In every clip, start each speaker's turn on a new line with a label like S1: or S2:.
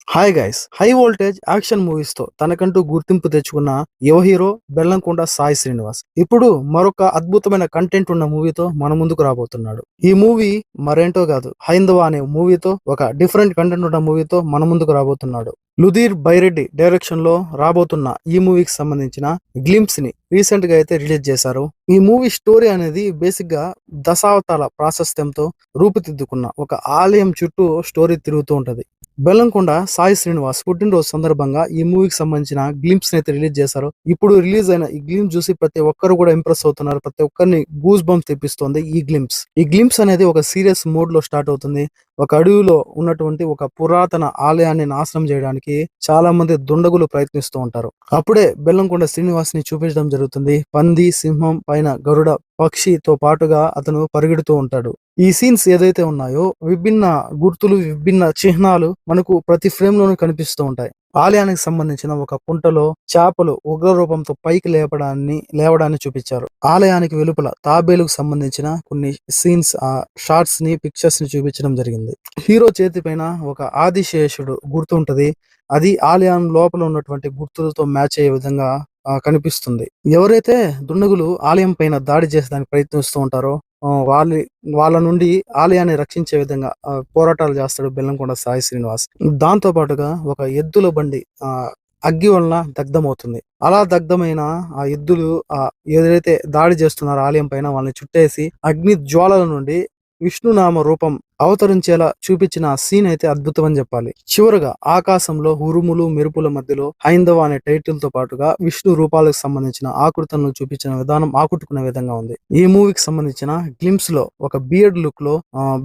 S1: Hi guys, high voltage action movies తో తనకంటూ గుర్తింపు తెచ్చుకున్న యువ హీరో బెల్లంకొండ సాయి శ్రీనివాస్ ఇప్పుడు మరొక అద్భుతమైన కంటెంట్ ఉన్న మూవీతో మన ముందుకు రాబోతున్నాడు. ఈ మూవీ మరేంటో కాదు, హైందవ అనే మూవీతో, ఒక డిఫరెంట్ కంటెంట్ ఉన్న మూవీతో మన ముందుకు రాబోతున్నాడు. లుధీర్ బైరెడ్డి డైరెక్షన్ లో రాబోతున్న ఈ మూవీకి సంబంధించిన గ్లింప్స్ ని రీసెంట్ గా అయితే రిలీజ్ చేశారు. ఈ మూవీ స్టోరీ అనేది బేసిక్ గా దశావతాల ప్రాశస్త్యంతో రూపుదిద్దుకున్న ఒక ఆలయం చుట్టూ స్టోరీ తిరుగుతూ ఉంటది. బెల్లంకొండ సాయి శ్రీనివాస్ పుట్టినరోజు సందర్భంగా ఈ మూవీకి సంబంధించిన గ్లింప్స్ అయితే రిలీజ్ చేశారు. ఇప్పుడు రిలీజ్ అయిన ఈ గ్లింప్స్ చూసి ప్రతి ఒక్కరు కూడా ఇంప్రెస్ అవుతున్నారు. ప్రతి ఒక్కరిని గూస్ బంప్స్ తెప్పిస్తోంది ఈ గ్లింప్స్ అనేది ఒక సీరియస్ మోడ్ లో స్టార్ట్ అవుతుంది. ఒక అడవిలో ఉన్నటువంటి ఒక పురాతన ఆలయాన్ని నాశనం చేయడానికి చాలా మంది దుండగులు ప్రయత్నిస్తూ ఉంటారు. అప్పుడే బెల్లంకొండ శ్రీనివాస్ ని చూపించడం జరుగుతుంది. పంది, సింహం పైన గరుడ పక్షితో పాటుగా అతను పరిగెడుతూ ఉంటాడు. ఈ సీన్స్ ఏదైతే ఉన్నాయో విభిన్న గుర్తులు, విభిన్న చిహ్నాలు మనకు ప్రతి ఫ్రేమ్ లోనూ కనిపిస్తూ ఉంటాయి. ఆలయానికి సంబంధించిన ఒక కుంటలో చేపలు ఉగ్ర రూపంతో పైకి లేవడాన్ని చూపించారు. ఆలయానికి వెలుపల తాబేలుకు సంబంధించిన కొన్ని సీన్స్, షార్ట్స్ ని, పిక్చర్స్ ని చూపించడం జరిగింది. హీరో చేతి పైన ఒక ఆదిశేషుడు గుర్తు ఉంటది. అది ఆలయం లోపల ఉన్నటువంటి గుర్తులతో మ్యాచ్ అయ్యే విధంగా కనిపిస్తుంది. ఎవరైతే దుండగులు ఆలయం పైన దాడి చేసేదానికి ప్రయత్నిస్తూ ఉంటారో వాళ్ళ నుండి ఆలయాన్ని రక్షించే విధంగా పోరాటాలు చేస్తాడు బెల్లంకొండ సాయి శ్రీనివాస్. దాంతో పాటుగా ఒక ఎద్దుల బండి అగ్గి వలన దగ్ధమవుతుంది. అలా దగ్ధమైన ఆ ఎద్దులు ఏదైతే దాడి చేస్తున్నారో ఆలయం పైన వాళ్ళని చుట్టేసి అగ్ని జ్వాలల నుండి విష్ణునామ రూపం అవతరించేలా చూపించిన సీన్ అయితే అద్భుతం అని చెప్పాలి. చివరగా ఆకాశంలో ఉరుములు మెరుపుల మధ్యలో హైందవ అనే టైటిల్ తో పాటుగా విష్ణు రూపాలకు సంబంధించిన ఆకృతులను చూపించిన విధానం ఆకట్టుకునే విధంగా ఉంది. ఈ మూవీకి సంబంధించిన గ్లింప్స్ లో ఒక బియర్డ్ లుక్ లో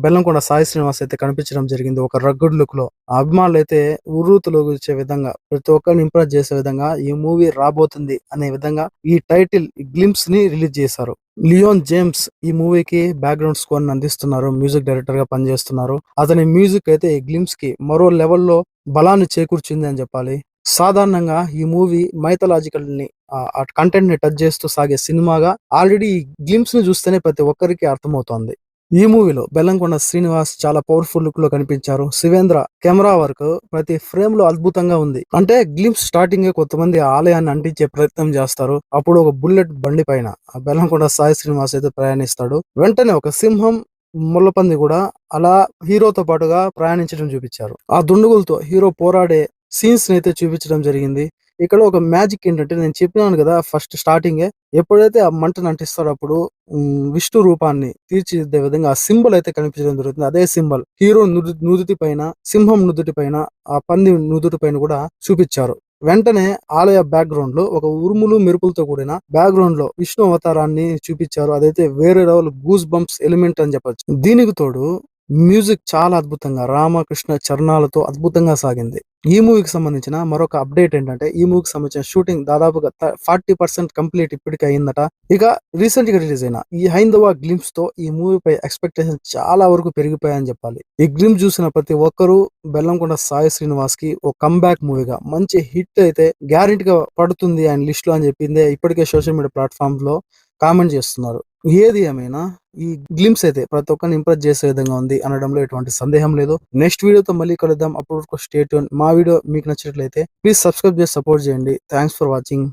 S1: బెల్లంకొండ సాయి శ్రీనివాస్ అయితే కనిపించడం జరిగింది. ఒక రగ్గడ్ లుక్ లో అభిమానులు అయితే ఉర్రూతులోగించే విధంగా, ప్రతి ఒక్కరిని ఇంప్రెస్ చేసే విధంగా ఈ మూవీ రాబోతుంది అనే విధంగా ఈ టైటిల్ గ్లింప్స్ ని రిలీజ్ చేశారు. లియోన్ జేమ్స్ ఈ మూవీకి బ్యాక్గ్రౌండ్ స్కోర్ ని అందిస్తున్నారు. మ్యూజిక్ డైరెక్టర్ గా పనిచేస్తున్నారు. అతని మ్యూజిక్ అయితే ఈ గ్లింప్స్ కి మరో లెవెల్లో బలాన్ని చేకూర్చింది అని చెప్పాలి. సాధారణంగా ఈ మూవీ మైథలాజికల్ ని కంటెంట్ ని టచ్ చేస్తూ సాగే సినిమాగా ఆల్రెడీ ఈ గ్లింప్స్ ని చూస్తేనే ప్రతి ఒక్కరికి అర్థమవుతోంది. ఈ మూవీలో బెల్లంకొండ శ్రీనివాస్ చాలా పవర్ఫుల్ లుక్ లో కనిపించారు. శివేంద్ర కెమెరా వర్క్ ప్రతి ఫ్రేమ్ లో అద్భుతంగా ఉంది. అంటే గ్లింప్స్ స్టార్టింగ్ కొంతమంది ఆలయాన్ని అంటించే ప్రయత్నం చేస్తారు. అప్పుడు ఒక బుల్లెట్ బండి పైన బెల్లంకొండ సాయి శ్రీనివాస్ అయితే ప్రయాణిస్తాడు. వెంటనే ఒక సింహం, ముళ్ళపంది కూడా అలా హీరోతో పాటుగా ప్రయాణించడం చూపించారు. ఆ దుండగులతో హీరో పోరాడే సీన్స్ ని అయితే చూపించడం జరిగింది. ఇక్కడ ఒక మ్యాజిక్ ఏంటంటే, నేను చెప్పినాను కదా ఫస్ట్ స్టార్టింగే, ఎప్పుడైతే ఆ మంటను అంటిస్తాడో అప్పుడు విష్ణు రూపాన్ని తీర్చిదిద్దే విధంగా ఆ సింబల్ అయితే కనిపించడం జరుగుతుంది. అదే సింబల్ హీరో నుదుటి పైన, సింహం నుదుటి పైన, ఆ పంది నుదుటి పైన కూడా చూపించారు. వెంటనే ఆలయ బ్యాక్గ్రౌండ్ లో ఒక ఉరుములు మెరుపులతో కూడిన బ్యాక్గ్రౌండ్ లో విష్ణు అవతారాన్ని చూపించారు. అదైతే వేరే లెవెల్ గూస్ బంప్స్ ఎలిమెంట్ అని చెప్పొచ్చు. దీనికి తోడు మ్యూజిక్ చాలా అద్భుతంగా రామకృష్ణ చరణాలతో అద్భుతంగా సాగింది. ఈ మూవీకి సంబంధించిన మరొక అప్డేట్ ఏంటంటే, ఈ మూవీకి సంబంధించిన షూటింగ్ దాదాపుగా 40% కంప్లీట్ ఇప్పటికే అయిందట. ఇక రీసెంట్ గా రిలీజ్ అయిన ఈ హైందవ గ్లింప్స్ తో ఈ మూవీపై ఎక్స్పెక్టేషన్ చాలా వరకు పెరిగిపోయాయని చెప్పాలి. ఈ గ్లింప్స్ చూసిన ప్రతి ఒక్కరూ బెల్లంకొండ సాయి శ్రీనివాస్ కి ఒక కంబ్యాక్ మూవీగా మంచి హిట్ అయితే గ్యారెంటీగా పడుతుంది ఆయన లిస్ట్ లో అని చెప్పిందే ఇప్పటికే సోషల్ మీడియా ప్లాట్ఫామ్స్ లో కామెంట్ చేస్తున్నారు. ఏది ఏమైనా ఈ గ్లింప్స్ అయితే ప్రతి ఒక్కరిని ఇంప్రెస్ చేసే విధంగా ఉంది అనడంలో ఎటువంటి సందేహం లేదు. నెక్స్ట్ వీడియోతో మళ్ళీ కలుద్దాం. అప్పుడు స్టే ట్యూన్. మా వీడియో మీకు నచ్చినట్లయితే ప్లీజ్ సబ్స్క్రైబ్ చేసి సపోర్ట్ చేయండి. Thanks for watching.